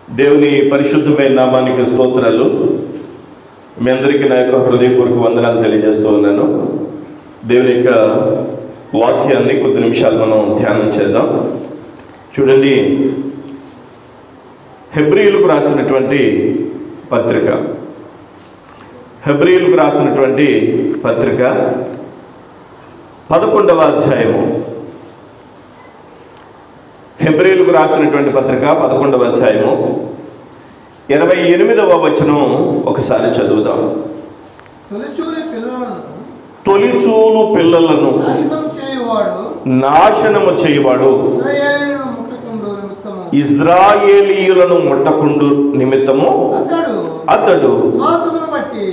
దేవుని పరిశుద్ధమైన నామానికి స్తోత్రాలు. మీ అందరికీ నా యొక్క హృదయపూర్వక వందనాలు తెలియజేస్తూ ఉన్నాను. దేవుని యొక్క వాక్యాన్ని కొద్ది నిమిషాలు మనం ధ్యానం చేద్దాం. చూడండి, హెబ్రీయులకు రాసినటువంటి పత్రిక 11వ అధ్యాయము. హెబ్రీయులకు రాసినటువంటి పత్రిక 11వ అధ్యాయము 28వ వచనం ఒకసారి చదువుదాం. తొలిచూలు పిల్లలను నాశనము చేయువాడు ఇజ్రాయేలీయులను ముట్టకుండు నిమిత్తము అతడు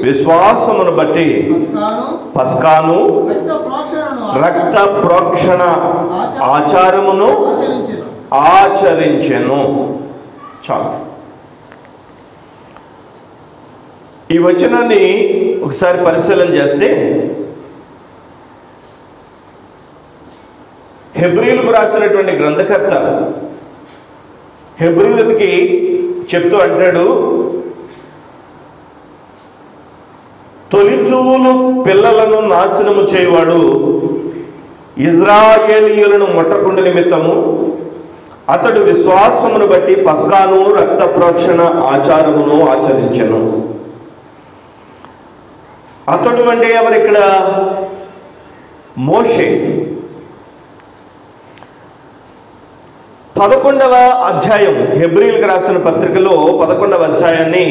విశ్వాసమును బట్టి పస్కాను రక్త ప్రోక్షణ ఆచారమును ఆచరించెను. చాలు. ఈ వచనాన్ని ఒకసారి పరిశీలన చేస్తే, హెబ్రీయులకు రాసినటువంటి గ్రంథకర్త హెబ్రీయులకి చెప్తూ అంటాడు, తొలిచూలు పిల్లలను నాశనము చేయువాడు ఇజ్రాయేలీయులను ముట్టకుండు నిమిత్తము అతడు విశ్వాసమును బట్టి పస్కాను రక్త ప్రోక్షణ ఆచారమును ఆచరించెను. అతడు అంటే ఎవరిక్కడ? మోషే. 11వ అధ్యాయం హెబ్రీయులకు రాసిన పత్రికలో 11వ అధ్యాయాన్ని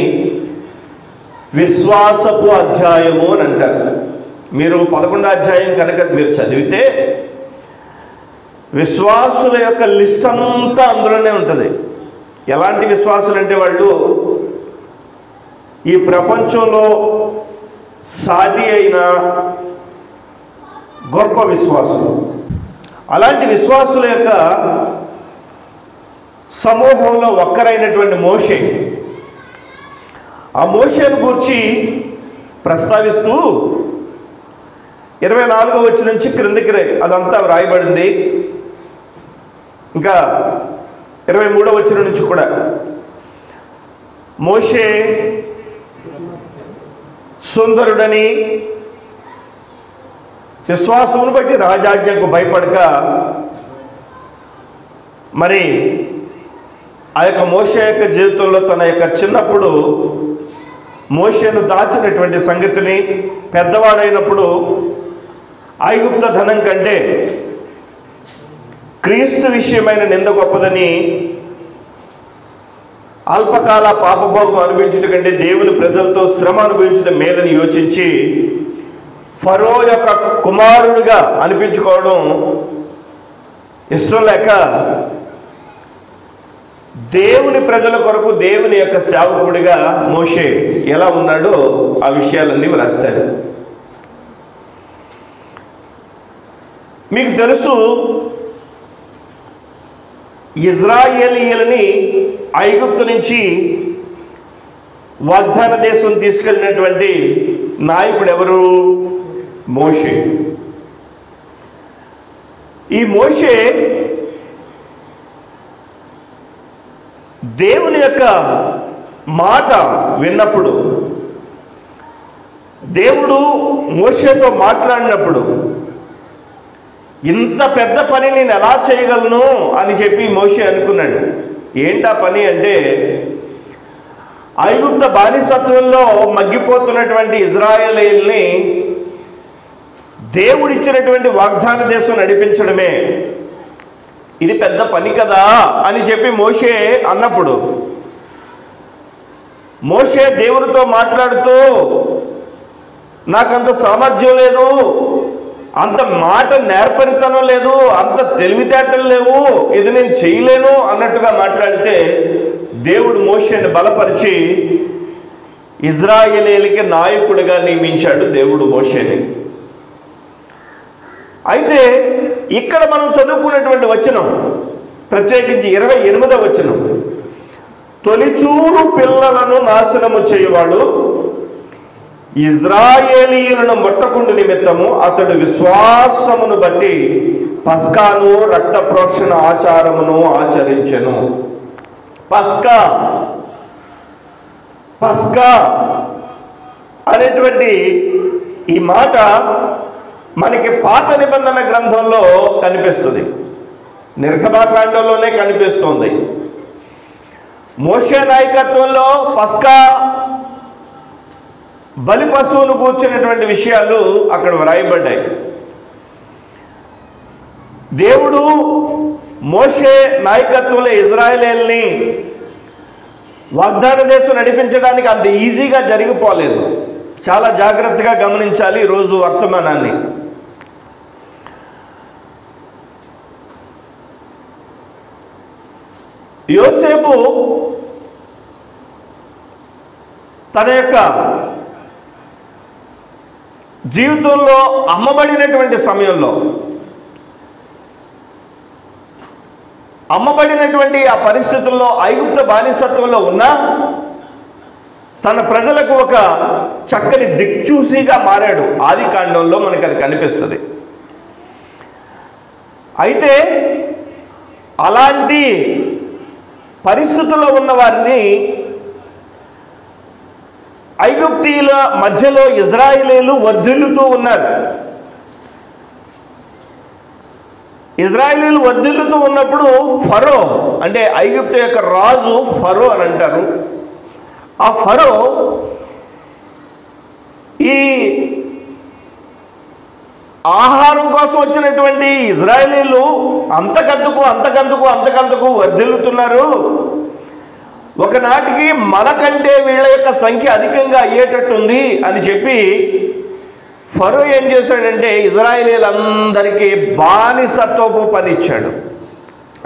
విశ్వాసపు అధ్యాయము అని అంటారు. మీరు 11వ అధ్యాయం కనుక మీరు చదివితే విశ్వాసుల యొక్క లిస్ట్ అంతా అందులోనే ఉంటుంది. ఎలాంటి విశ్వాసులు అంటే వాళ్ళు ఈ ప్రపంచంలో సాటి అయిన గొప్ప విశ్వాసులు. అలాంటి విశ్వాసుల యొక్క సమూహంలో ఒక్కరైనటువంటి మోషే, ఆ మోషేను గూర్చి ప్రస్తావిస్తూ 24వ వచనం నుంచి క్రిందికి అదంతా వ్రాయబడింది. ఇంకా 23వ వచనం నుంచి కూడా మోషే సుందరుడని, విశ్వాసమును బట్టి రాజాజ్ఞకు భయపడక, మరి ఆ యొక్క మోషే యొక్క జీవితంలో తన యొక్క చిన్నప్పుడు మోషేను దాచినటువంటి సంగతిని, పెద్దవాడైనప్పుడు ఐగుప్త ధనం కంటే క్రీస్తు విషయమైన నింద గొప్పదని, అల్పకాల పాపభోగం అనుభవించడం కంటే దేవుని ప్రజలతో శ్రమ అనుభవించడం మేలని యోచించి ఫరో యొక్క కుమారుడిగా అనిపించుకోవడం ఇష్టం లేక దేవుని ప్రజల కొరకు దేవుని యొక్క సేవకుడిగా మోషే ఎలా ఉన్నాడో ఆ విషయాలన్నీ వ్రాస్తాడు. మీకు తెలుసు, ఇజ్రాయేలీయులని ఐగుప్తు నుంచి వాగ్దాన దేశం తీసుకెళ్ళినటువంటి నాయకుడు ఎవరు? మోషే. ఈ మోషే దేవుని యొక్క మాట విన్నప్పుడు, దేవుడు మోషేతో మాట్లాడినప్పుడు, ఇంత పెద్ద పని నేను ఎలా చేయగలను అని చెప్పి మోషే అనుకున్నాడు. ఏంటా పని అంటే, ఐగుప్త బానిసత్వంలో మగ్గిపోతున్నటువంటి ఇజ్రాయేలీయుల్ని దేవుడిచ్చినటువంటి వాగ్దాన దేశం నడిపించడమే. ఇది పెద్ద పని కదా అని చెప్పి మోషే అన్నప్పుడు, మోషే దేవునితో మాట్లాడుతూ, నాకంత సామర్థ్యం లేదు, అంత మాట నేర్పరితనం లేదు, అంత తెలివితేటలు లేవు, ఇది నేను చేయలేను అన్నట్టుగా మాట్లాడితే దేవుడు మోషేని బలపరిచి ఇజ్రాయేలీయులకి నాయకుడిగా నియమించాడు దేవుడు మోషేని. అయితే ఇక్కడ మనం చదువుకున్నటువంటి వచనం, ప్రత్యేకించి 28వ వచనం, తొలిచూలు పిల్లలను నాశనము చేయువాడు ఇజ్రాయేలీయులను ముట్టకుండు నిమిత్తము అతడు విశ్వాసమును బట్టి పస్కాను రక్త ప్రోక్షణ ఆచారమును ఆచరించెను. పస్కా పస్కా అనేటువంటి ఈ మాట మనకి పాత నిబంధన గ్రంథంలో కనిపిస్తుంది, నిర్గమాకాండంలోనే కనిపిస్తుంది. మోషే నాయకత్వంలో పస్కా బలి పశువును కూర్చున్నటువంటి విషయాలు అక్కడ వ్రాయబడ్డాయి. దేవుడు మోషే నాయకత్వంలో ఇజ్రాయేలీయుల్ని వాగ్దాన దేశం నడిపించడానికి అంత ఈజీగా జరిగిపోలేదు. చాలా జాగ్రత్తగా గమనించాలి ఈరోజు వర్తమానాన్ని. యోసేపు తన యొక్క జీవితంలో అమ్మబడినటువంటి సమయంలో, అమ్మబడినటువంటి ఆ పరిస్థితుల్లో ఐగుప్త బానిసత్వంలో ఉన్న తన ప్రజలకు ఒక చక్కని దిక్చూసిగా మారాడు. ఆది కాండంలో మనకు అది కనిపిస్తుంది. అయితే అలాంటి పరిస్థితుల్లో ఉన్న వారిని ఐగుప్తీయుల మధ్యలో ఇజ్రాయేలీయులు వర్ధిల్లుతూ ఉన్నారు. ఇజ్రాయేలీయులు వర్ధిల్లుతూ ఉన్నప్పుడు ఫరో, అంటే ఐగుప్తు యొక్క రాజు ఫరో అని అంటారు. ఆ ఫరో ఈ ఆహారం కోసం వచ్చినటువంటి ఇజ్రాయేలీయులు అంతకంతకు వర్ధిల్లుతున్నారు, ఒకనాటికి మనకంటే వీళ్ళ యొక్క సంఖ్య అధికంగా అయ్యేటట్టుంది అని చెప్పి ఫరో ఏం చేశాడంటే ఇజ్రాయేలీయులందరికీ బానిసత్వపు పని ఇచ్చాడు.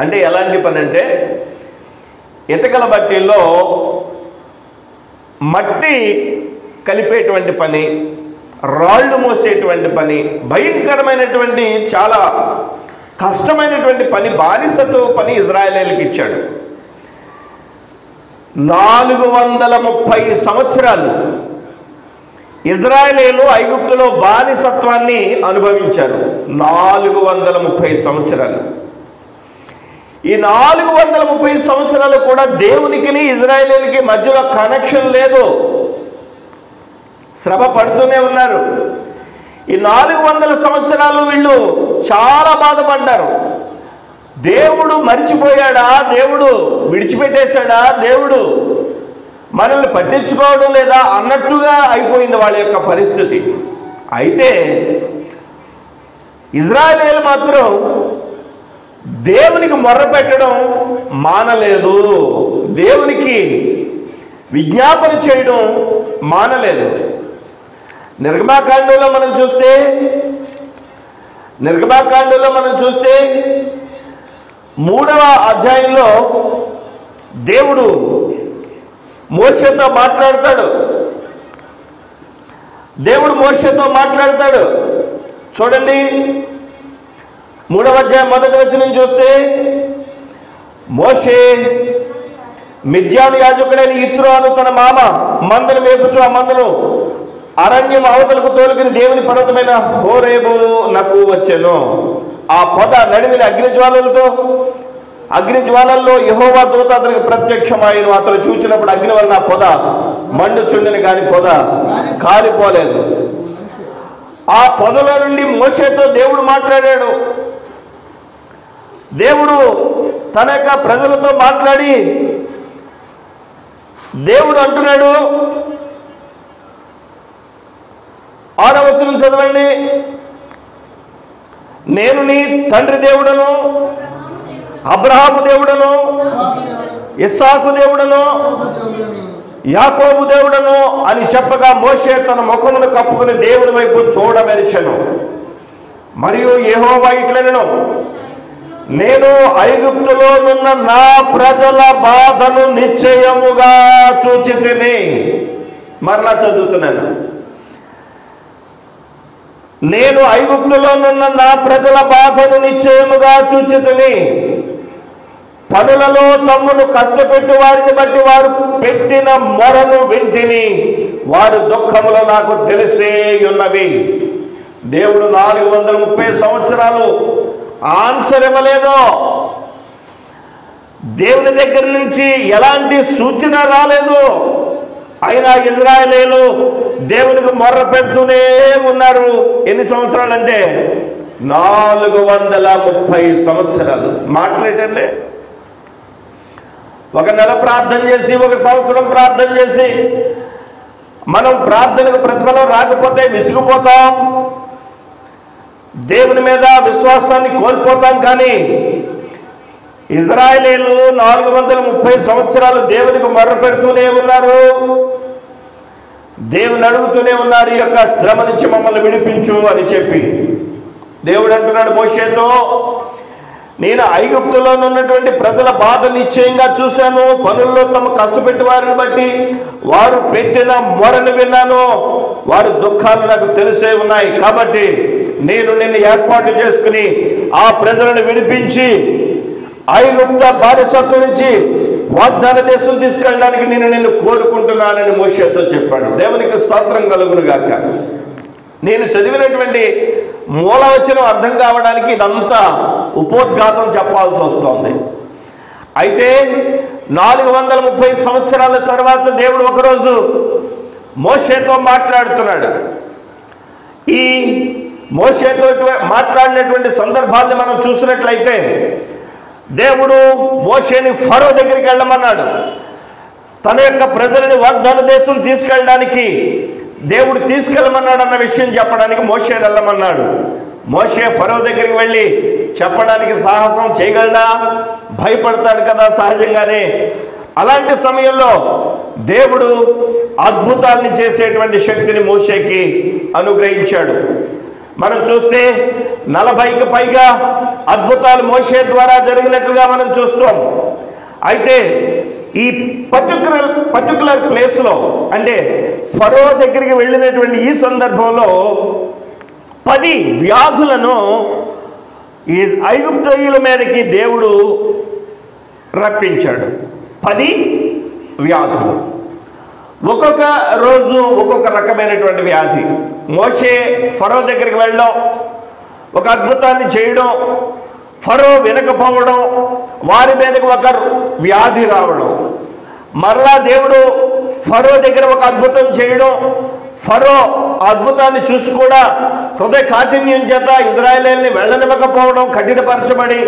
అంటే ఎలాంటి పని అంటే ఇటుకల బట్టీల్లో మట్టి కలిపేటువంటి పని, రాళ్ళు మోసేటువంటి పని, భయంకరమైనటువంటి చాలా కష్టమైనటువంటి పని, బానిసత్వ పని ఇజ్రాయేలీయులకు ఇచ్చాడు. 430 సంవత్సరాలు ఇజ్రాయేలీయులు ఐగుప్తులో బానిసత్వాన్ని అనుభవించారు. 430 సంవత్సరాలు. ఈ 430 సంవత్సరాలు కూడా దేవునికి ఇజ్రాయేలీయులకి మధ్యలో కనెక్షన్ లేదు, శ్రమ పడుతూనే ఉన్నారు. ఈ 400 సంవత్సరాలు వీళ్ళు చాలా బాధపడ్డారు. దేవుడు మరిచిపోయాడా, దేవుడు విడిచిపెట్టేశాడా, దేవుడు మనల్ని పట్టించుకోవడం లేదా అన్నట్టుగా అయిపోయింది వాళ్ళ యొక్క పరిస్థితి. అయితే ఇజ్రాయేలీయులు మాత్రం దేవునికి మొర్ర పెట్టడం మానలేదు, దేవునికి విజ్ఞాపన చేయడం మానలేదు. నిర్గమాకాండంలో మనం చూస్తే 3వ అధ్యాయంలో దేవుడు మోషేతో మాట్లాడతాడు. చూడండి, 3వ అధ్యాయం 1వ వచనం చూస్తే, మోషే మిద్యాను యాజకుడైన యిత్రో అను తన మామ మందను మేపుచు ఆ మందను అరణ్యం అవతలకు తోలుకుని దేవుని పర్వతమైన హోరేబు నాకు వచ్చెను. ఆ పొద నడిమిన అగ్నిజ్వాలల్లో యెహోవా దూత అతనికి ప్రత్యక్షమాయను. అతను చూచినప్పుడు అగ్ని వలన ఆ పొద మండుచుండెను, కానీ పొద కాలిపోలేదు. ఆ పొదలో నుండి మోషేతో దేవుడు మాట్లాడాడు. దేవుడు తన యొక్క ప్రజలతో మాట్లాడి దేవుడు అంటున్నాడు, 6వ వచనం చదవండి. నేను నీ తండ్రి దేవుడను, అబ్రహాము దేవుడను, ఇస్సాకు దేవుడను, యాకోబు దేవుడను అని చెప్పగా మోషే తన ముఖమును కప్పుకుని దేవుని వైపు చూడవెరిచెను. మరియు యెహోవా ఇట్లనెను, నేను ఐగుప్తులో నున్న నా ప్రజల బాధను నిశ్చయముగా చూచితిని. మరలా చదువుతున్నాను. నేను ఐగుప్తులో నున్న నా ప్రజల బాధను నిశ్చయముగా చూచితిని. పనులలో తమ్మును కష్టపెట్టు వారిని బట్టి వారు పెట్టిన మొరను వింటిని. వారి దుఃఖములు నాకు తెలిసే ఉన్నవి. దేవుడు 430 సంవత్సరాలు ఆన్సర్ ఇవ్వలేదు. దేవుని దగ్గర నుంచి ఎలాంటి సూచన రాలేదు. అయినా ఇజ్రాయేలీయులు దేవునికి మొర్ర పెడుతూనే ఉన్నారు. ఎన్ని సంవత్సరాలు అంటే 430 సంవత్సరాలు. మాట్లాడండి, ఒక నెల ప్రార్థన చేసి, ఒక సంవత్సరం ప్రార్థన చేసి మనం ప్రార్థనకు ప్రతిఫలం రాకపోతే విసిగిపోతాం, దేవుని మీద విశ్వాసాన్ని కోల్పోతాం. కానీ ఇజ్రాయేలీయులు 430 సంవత్సరాలు దేవునికి మొర్ర పెడుతూనే ఉన్నారు, దేవుని అడుగుతూనే ఉన్నారు, ఈ యొక్క శ్రమ నుంచి మమ్మల్ని విడిపించు అని చెప్పి. దేవుడు అంటున్నాడు మోషేతో, నేను ఐగుప్తులో ఉన్నటువంటి ప్రజల బాధ నిశ్చయంగా చూశాను, పనుల్లో తమ కష్టపెట్టి వారిని బట్టి వారు పెట్టిన మొరను విన్నాను, వారి దుఃఖాలు నాకు తెలిసే ఉన్నాయి. కాబట్టి నేను నిన్ను ఏర్పాటు చేసుకుని ఆ ప్రజలను విడిపించి ఐగుప్త బానిసత్వం నుంచి వాగ్దాన దేశం తీసుకెళ్ళడానికి నేను నిన్ను కోరుకుంటున్నానని మోషేతో చెప్పాడు. దేవునికి స్తోత్రం కలుగును గాక. నేను చదివినటువంటి మూలవచనం అర్థం కావడానికి ఇదంతా ఉపోద్ఘాతం చెప్పాల్సి వస్తుంది. అయితే 430 సంవత్సరాల తర్వాత దేవుడు ఒకరోజు మోషేతో మాట్లాడుతున్నాడు. ఈ మోషేతో మాట్లాడినటువంటి సందర్భాన్ని మనం చూసినట్లయితే దేవుడు మోషేని ఫరో దగ్గరికి వెళ్ళమన్నాడు. తన యొక్క ప్రజలని వాగ్దాన దేశం తీసుకెళ్ళడానికి దేవుడు తీసుకెళ్ళమన్నాడు అన్న విషయం చెప్పడానికి మోషేని వెళ్ళమన్నాడు. మోషే ఫరో దగ్గరికి వెళ్ళి చెప్పడానికి సాహసం చేయగలడా? భయపడతాడు కదా సహజంగానే. అలాంటి సమయంలో దేవుడు అద్భుతాల్ని చేసేటువంటి శక్తిని మోషేకి అనుగ్రహించాడు. మనం చూస్తే 40కి పైగా అద్భుతాలు మోషే ద్వారా జరిగినట్లుగా మనం చూస్తాం. అయితే ఈ పర్టికులర్ ప్లేస్లో, అంటే ఫరో దగ్గరికి వెళ్ళినటువంటి ఈ సందర్భంలో 10 వ్యాధులను ఈ ఐగుప్తీయుల మీదకి దేవుడు రప్పించాడు. 10 వ్యాధులు, ఒక్కొక్క రోజు ఒక్కొక్క రకమైనటువంటి వ్యాధి. మోషే ఫరో దగ్గరికి వెళ్ళడం, ఒక అద్భుతాన్ని చేయడం, ఫరో వినకపోవడం, వారి మీదకి ఒక వ్యాధి రావడం, మరలా దేవుడు ఫరో దగ్గర ఒక అద్భుతం చేయడం, ఫరో అద్భుతాన్ని చూసి కూడా హృదయ కాఠిన్యం చేత ఇజ్రాయేలీయుల్ని వెళ్ళనివ్వకపోవడం, కఠినపరచబడి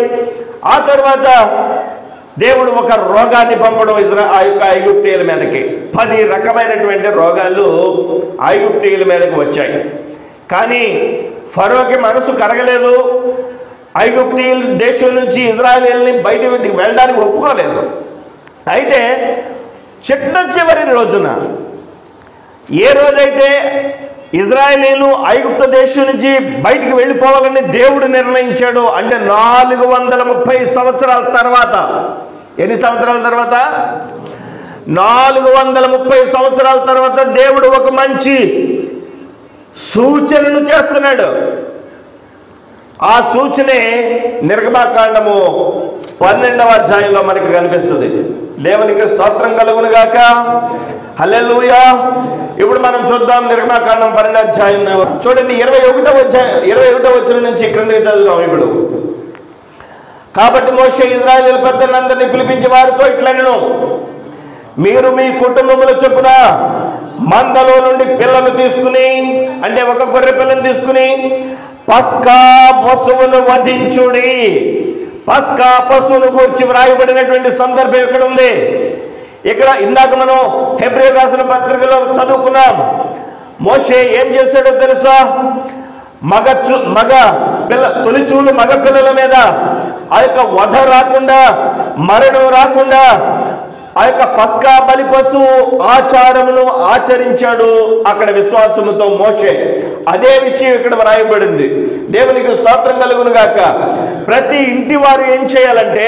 ఆ తర్వాత దేవుడు ఒక రోగాన్ని పంపడం ఆ యొక్క ఐగుప్తీయుల మీదకి. 10 రకమైనటువంటి రోగాలు ఐగుప్తీయుల మీదకి వచ్చాయి. కానీ ఫరోకి మనసు కరగలేదు. ఐగుప్తీయుల దేశం నుంచి ఇజ్రాయేలీయుల్ని బయటికి వెళ్ళడానికి ఒప్పుకోలేదు. అయితే చిట్ట రోజున, ఏ రోజైతే ఇజ్రాయేలీయులు ఐగుప్త దేశం నుంచి బయటికి వెళ్ళిపోవాలని దేవుడు నిర్ణయించాడు, అంటే 430 సంవత్సరాల తర్వాత. ఎన్ని సంవత్సరాల తర్వాత? 430 సంవత్సరాల తర్వాత దేవుడు ఒక మంచి సూచనను చేస్తున్నాడు. ఆ సూచనే నిర్గమాకాండము 12వ అధ్యాయంలో మనకు కనిపిస్తుంది. దేవునికి స్తోత్రం కలుగును గాక. హల్లెలూయా. ఇప్పుడు మనం చూద్దాం నిర్గమాకాండం 12వ అధ్యాయం చూడండి. 21వ వచనం నుంచి క్రిందకి చదువుదాం. ఇప్పుడు కాబట్టి మోషే ఇజ్రాయేలీయుల పెద్దలందరినీ పిలిపించి వారితో ఇట్లనెను, మీరు మీ కుటుంబముల చొప్పున మందలో నుండి పిల్లను తీసుకుని, అంటే ఒక గొర్రె పిల్లను తీసుకుని పస్కా పశువును వధించుడి. పస్కా పశువును గూర్చి వ్రాయబడినటువంటి సందర్భం ఇక్కడ ఉంది. ఇక్కడ ఇందాక మనం హెబ్రీ రాసిన పత్రికలో చదువుకున్నాం. మోషే ఏం చేశాడో తెలుసా? తొలిచూలు మగ పిల్లల మీద ఆ యొక్క వధ రాకుండా, మరణం రాకుండా ఆ యొక్క పస్కా బలి పశువు ఆచారమును ఆచరించాడు అక్కడ విశ్వాసముతో మోషే. అదే విషయం ఇక్కడ వ్రాయబడింది. దేవునికి స్తోత్రం కలుగును గాక. ప్రతి ఇంటి వారు ఏం చేయాలంటే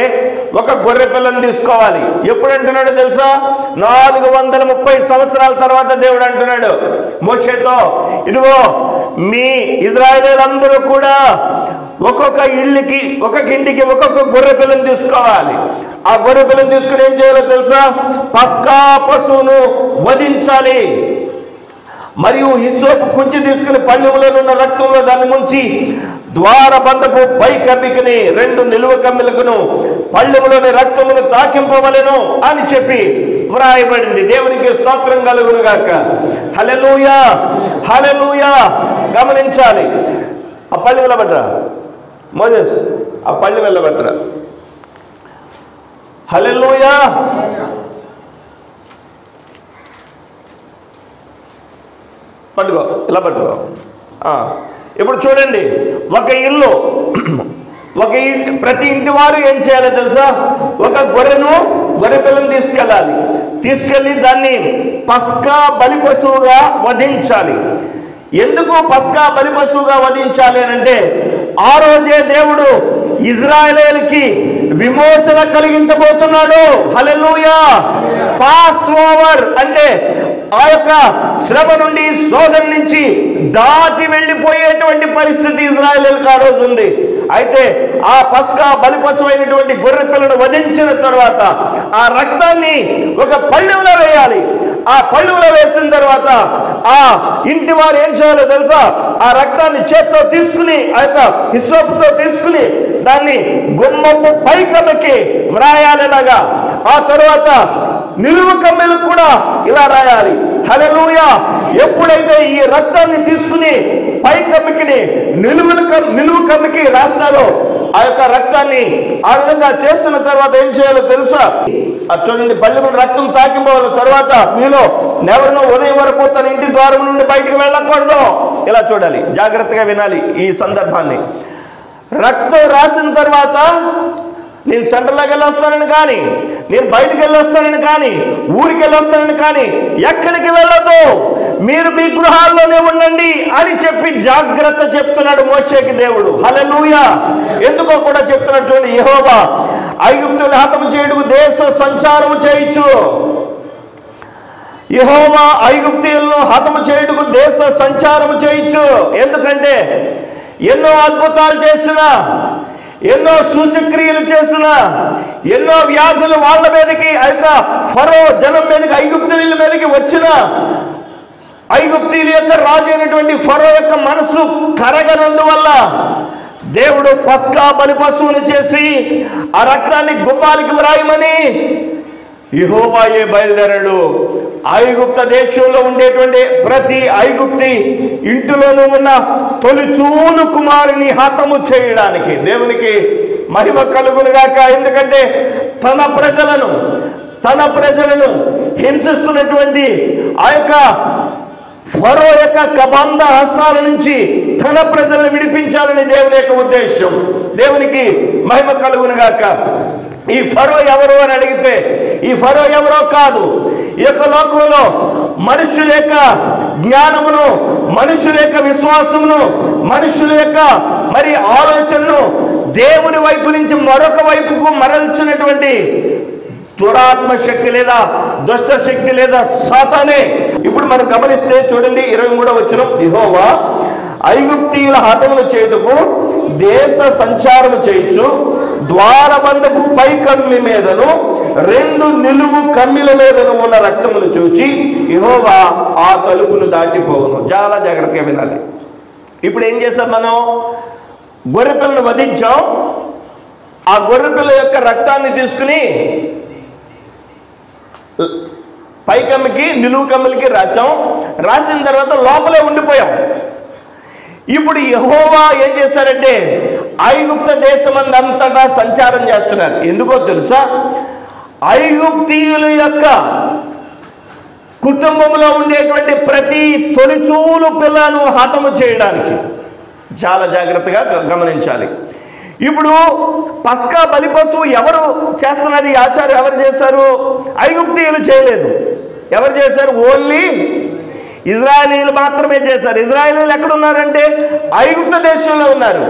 ఒక గొర్రె పిల్లను తీసుకోవాలి. ఎప్పుడు అంటున్నాడు తెలుసా? 430 సంవత్సరాల తర్వాత దేవుడు అంటున్నాడు మోషేతో, ఇదిగో మీ ఇజ్రాయేలీయులందరూ కూడా ఒక్కొక్క ఇంటికి ఒక్కొక్క గొర్రె పిల్లని తీసుకోవాలి. ఆ గొర్రె పిల్లని తీసుకుని ఏం చేయాలో తెలుసా? పస్కా పశువును వధించాలి. మరియు హిస్సోపు కుంచి తీసుకుని పళ్ళెములో ఉన్న రక్తంలో దాన్ని ముంచి ద్వారబంధపు పై కమ్మికని 2 నిలువ కమ్మిలకును పళ్ళెములోని రక్తమును తాకింపవలెను అని చెప్పి వ్రాయబడింది. దేవునికి స్తోత్రం కలుగును గాక. హల్లెలూయా, హల్లెలూయా. గమనించాలి. ఆ పళ్ళె వెళ్ళబట్టరా మోజెస్, ఆ పళ్ళె వెళ్ళబట్టరా. హల్లెలూయా. పట్టుకో, ఇలా పట్టుకో. ఇప్పుడు చూడండి, ప్రతి ఇంటి వారు ఏం చేయాలో తెలుసా? ఒక గొర్రె పిల్లను తీసుకెళ్ళి దాన్ని పస్కా బలి పశువుగా వధించాలి. ఎందుకు పస్కా బలి పశువుగా వధించాలి అని అంటే, ఆ రోజే దేవుడు ఇజ్రాయేలుకి విమోచన కలిగించబోతున్నాడు. హల్లెలూయా. పాస్ ఓవర్ అంటే ఆ యొక్క శ్రమ నుండి, శోధన నుంచి దాటి వెళ్ళిపోయేటువంటి పరిస్థితి ఇజ్రాయేలుకి ఆ రోజు ఉంది. అయితే ఆ పస్కా బలిపశువు అయినటువంటి గొర్రె పిల్లను వధించిన తర్వాత ఆ రక్తాన్ని ఒక పళ్ళెంలో వేయాలి. ఆ పళ్ళెంలో వేసిన తర్వాత ఆ ఇంటి వారు ఏం చేయాలో తెలుసా? ఆ రక్తాన్ని చేత్తో తీసుకుని, ఆ యొక్క హిస్సోపుతో తీసుకుని దాన్ని గుమ్మపు పైకమ్మకి వ్రాయాలిలాగా. ఆ తర్వాత నిలువు కమ్మెలకు కూడా ఇలా రాయాలి. హల్లెలూయా. ఎప్పుడైతే ఈ రక్తాన్ని తీసుకుని పై కమ్మికి నిలువు కమ్మికి రాస్తారో, ఆ యొక్క రక్తాన్ని ఆ విధంగా చేస్తున్న తర్వాత ఏం చేయాలో తెలుసా? చూడండి, పళ్ళెముల రక్తం తాకింపవల తర్వాత మీలో ఎవరినో ఉదయం వరకు తన ఇంటి ద్వారం నుండి బయటికి వెళ్ళకూడదు. ఇలా చూడాలి, జాగ్రత్తగా వినాలి ఈ సందర్భాన్ని. రక్తం రాసిన తర్వాత నేను సెంటర్లోకి వెళ్ళొస్తానని కానీ, నేను బయటకు వెళ్ళొస్తానని కానీ, ఊరికి వెళ్ళొస్తానని కానీ ఎక్కడికి వెళ్ళొద్దు, మీరు మీ గృహాల్లోనే ఉండండి అని చెప్పి జాగ్రత్త చెప్తున్నాడు మోషేకి దేవుడు. హల్లెలూయా. ఎందుకో కూడా చెప్తున్నాడు చూడండి. యెహోవా ఐగుప్తులను హతము చేయుటకు దేశ సంచారము చేయొచ్చు. యెహోవా ఐగుప్తీయులను హతము చేయుటకు దేశ సంచారము చేయొచ్చు. ఎందుకంటే ఎన్నో అద్భుతాలు చేసినా, ఎన్నో సూచక్రియలు చేసిన, ఎన్నో వ్యాధులు వాళ్ళ మీదకి, ఆ యొక్క ఫరో జనం మీదకి, ఐగుప్తీయుల మీదకి వచ్చిన, ఐగుప్తీయుల యొక్క రాజు అయినటువంటి ఫరో యొక్క మనసు కరగనందువల్ల దేవుడు పస్కా బలి పశువును చేసి ఆ రక్తాన్ని గుమ్మానికి వ్రాయమని యెహోవాయే బయలుదేరాడు. ఐగుప్త దేశంలో ఉండేటువంటి ప్రతి ఐగుప్తి ఇంటిలోనూ ఉన్న తొలిచూలు కుమారుని హతము చేయడానికి. దేవునికి మహిమ కలుగునుగాక. ఎందుకంటే తన ప్రజలను హింసిస్తున్నటువంటి ఆ యొక్క ఫరో యొక్క కబంధ హస్తాల నుంచి తన ప్రజలను విడిపించాలని దేవుని యొక్క ఉద్దేశం. దేవునికి మహిమ కలుగునుగాక. ఈ ఫరో ఎవరు అని అడిగితే, ఈ ఫరో ఎవరో కాదు, ఈ యొక్క లోకంలో మనుషుల యొక్క జ్ఞానమును, మనుషుల యొక్క విశ్వాసమును, మనుషుల యొక్క మరి ఆలోచనను దేవుని వైపు నుంచి మరొక వైపుకు మరల్చినటువంటి దురాత్మ శక్తి లేదా దుష్ట శక్తి లేదా సాతానే. ఇప్పుడు మనం గమనిస్తే చూడండి, 23వ వచనం. యెహోవా ఐగుప్తీయుల హతమును చేయుటకు దేశ సంచారము చేయొచ్చు. ద్వారబంధపు పై కమ్మి మీదను 2 నిలువు కమ్మిల మీదను ఉన్న రక్తమును చూచి యెహోవా ఆ తలుపును దాటిపోవును. చాలా జాగ్రత్తగా వినాలి. ఇప్పుడు ఏం చేసాం మనం? గొర్రెపిల్లను వధించాం. ఆ గొర్రెపిల్ల యొక్క రక్తాన్ని తీసుకుని పై కమ్మికి, నిలువు కమ్మిలకి రాసిన తర్వాత లోపలే ఉండిపోయాం. ఇప్పుడు యెహోవా ఏం చేశారంటే ఐగుప్త దేశమందంతటా సంచారం చేస్తున్నారు. ఎందుకో తెలుసా? ఐగుప్తీయుల యొక్క కుటుంబంలో ఉండేటువంటి ప్రతి తొలిచూలు పిల్లను హతము చేయడానికి. చాలా జాగ్రత్తగా గమనించాలి. ఇప్పుడు పస్కా బలి పశువు ఎవరు చేస్తున్నది? ఈ ఆచారం ఎవరు చేశారు? ఐగుప్తీయులు చేయలేదు. ఎవరు చేశారు? ఓన్లీ ఇజ్రాయేలీలు మాత్రమే చేశారు. ఇజ్రాయేలీలు ఎక్కడున్నారంటే ఐగుప్త దేశంలో ఉన్నారు.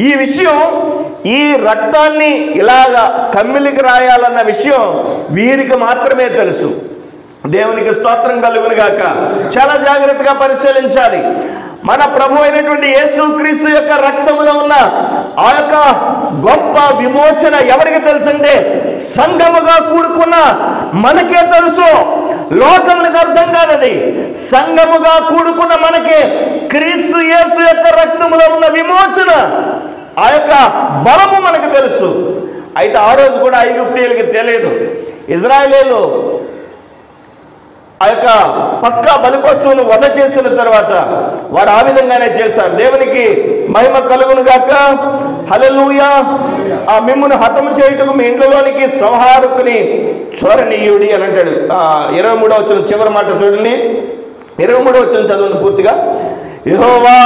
ఈ విషయం, ఈ రక్తాన్ని ఇలాగా కమ్మిలికి రాయాలన్న విషయం వీరికి మాత్రమే తెలుసు. దేవునికి స్తోత్రం కలుగునుగాక. చాలా జాగ్రత్తగా పరిశీలించాలి. మన ప్రభు అయినటువంటి యేసుక్రీస్తు యొక్క రక్తములో ఉన్న ఆ యొక్క గొప్ప విమోచన ఎవరికి తెలుసు అంటే సంఘముగా కూడుకున్న మనకే తెలుసు. లోకములకు అర్థం కాదు. అది సంఘముగా కూడుకున్న మనకి క్రీస్తు యేసు యొక్క రక్తములో ఉన్న విమోచన, ఆ యొక్క బలము మనకు తెలుసు. అయితే ఆ రోజు కూడా ఐగుప్తీయులకి తెలియదు. ఇజ్రాయేలీయులు ఆ యొక్క పస్కా బలిపశువును వధ చేసిన తర్వాత వారు ఆ విధంగానే చేశారు. దేవునికి మహిమ కలుగును గాక. హల్లెలూయా. ఆ మిమ్మును హతము చేయుటకు మీ ఇంట్లోనికి సంహారకుని చోరనీయుడి అని అంటాడు. 23వ వచనం చివరి మాట చూడండి. 23వ వచనం చదవండి పూర్తిగా. యెహోవా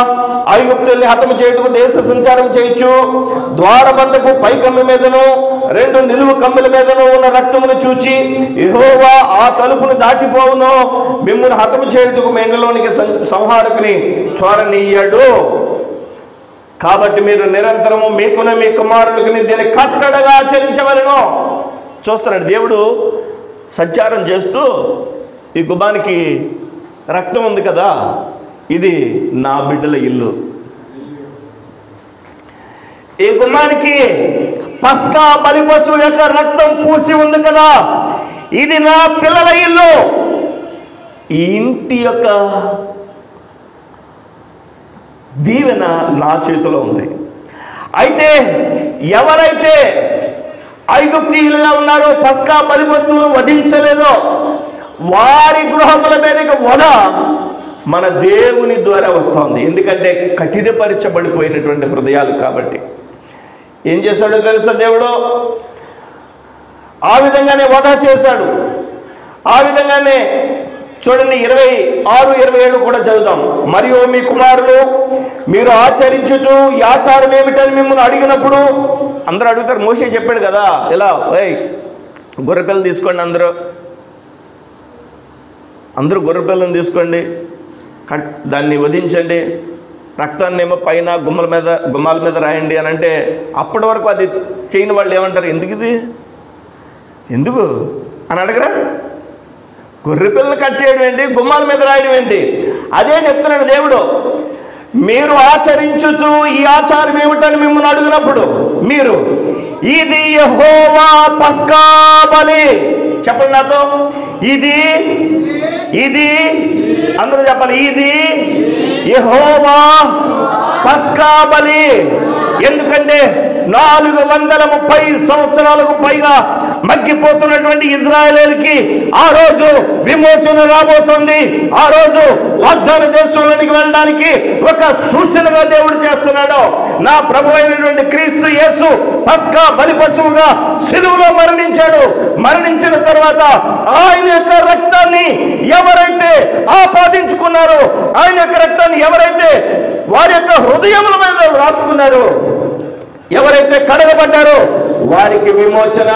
ఐగుప్తుల్ని హతము చేయుటకు దేశ సంచారం చేయొచ్చు, ద్వారబంధపు పైకమ్మి మీదను 2 నిలువు కమ్ముల మీదను ఉన్న రక్తమును చూచి యెహోవా ఆ తలుపును దాటిపోవును, మిమ్మును హతము చేయుటకు మీ ఇంట్లోనికి సంహారకుని చోరనీయడు. కాబట్టి మీరు నిరంతరము మీకును మీ కుమారులకుని దీన్ని కట్టడగా ఆచరించవలెను. చూస్తున్నాడు దేవుడు సంచారం చేస్తూ, ఈ గుమ్మానికి రక్తం ఉంది కదా, ఇది నా బిడ్డల ఇల్లు. ఈ గుమ్మానికి పస్కా బలిపశువు యొక్క రక్తం పూసి ఉంది కదా, ఇది నా పిల్లల ఇల్లు. ఈ ఇంటి యొక్క దీవెన నా చేతిలో ఉంది. అయితే ఎవరైతే ఐగుప్తీయులుగా ఉన్నారో, పస్కా బలిపశువును వధించలేదో, వారి గృహముల మీదకి వధ మన దేవుని ద్వారా వస్తుంది. ఎందుకంటే కఠినపరచబడిపోయినటువంటి హృదయాలు కాబట్టి. ఏం చేశాడో తెలుసా దేవుడు? ఆ విధంగానే వధ చేశాడు. ఆ విధంగానే చూడండి 26, 27 కూడా చదువుతాం. మరియు మీ కుమారులు మీరు ఆచరించుచు ఈ ఆచారం ఏమిటని మిమ్మల్ని అడిగినప్పుడు, అందరూ అడుగుతారు. మోషే చెప్పాడు కదా, ఇలా గొర్రెపిల్లలు తీసుకోండి, అందరూ గొర్రెపిల్లని తీసుకోండి, దాన్ని వధించండి, రక్తాన్ని ఏమో పైన గుమ్మాల మీద రాయండి అని అంటే, అప్పటి వరకు అది చేయని వాళ్ళు ఏమంటారు? ఎందుకు అని అడగరా? గొర్రెపిల్లని కట్ చేయడం ఏంటి, గుమ్మాల మీద రాయడం ఏంటి? అదే చెప్తున్నాడు దేవుడు. మీరు ఆచరించుచు ఈ ఆచారం ఏమిటని మిమ్మల్ని అడిగినప్పుడు మీరు, ఇది యెహోవా పస్కా బలి. చెప్పండి నాతో, ఇది అందరూ చెప్పాలి, ఇది యెహోవా పస్కా బలి. ఎందుకంటే 430 సంవత్సరాలకు పైగా మగ్గిపోతున్నటువంటి ఇజ్రాయేలీయులకి ఆ రోజు విమోచన రాబోతుంది. ఆ రోజు వాగ్దాన దేశంలోనికి వెళ్ళడానికి ఒక సూచనగా దేవుడు చేస్తున్నాడు. నా ప్రభు అయినటువంటి క్రీస్తు యేసు పస్కా బలిపశువుగా శిలువలో మరణించాడు. మరణించిన తర్వాత ఆయన యొక్క రక్తాన్ని ఎవరైతే ఆపాదించుకున్నారో, ఆయన యొక్క రక్తాన్ని ఎవరైతే వారి యొక్క హృదయముల మీద రాసుకున్నారో, ఎవరైతే కడగబడ్డారో వారికి విమోచన.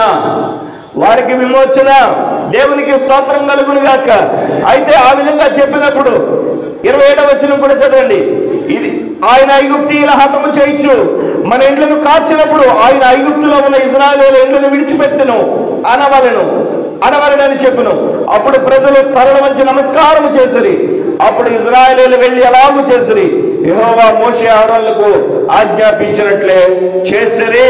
దేవునికి స్తోత్రం కలుగును గాక. అయితే ఆ విధంగా చెప్పినప్పుడు 27వ వచనం కూడా చదవండి. ఇది ఆయన ఐగుప్తీయుల హతము చేయొచ్చు, మన ఇండ్లను కాల్చినప్పుడు ఆయన ఐగుప్తులో ఉన్న ఇజ్రాయేలీయుల ఇండ్లను విడిచిపెట్టెను అనవలెనని చెప్పును. అప్పుడు ప్రజలు తలల వంచి నమస్కారము చేసిరి. అప్పుడు ఇజ్రాయేలీయులు వెళ్ళి అలాగూ చేసిరి, యెహోవా మోషే అహరోనులకు ఆజ్ఞాపించినట్లే చేసిరి.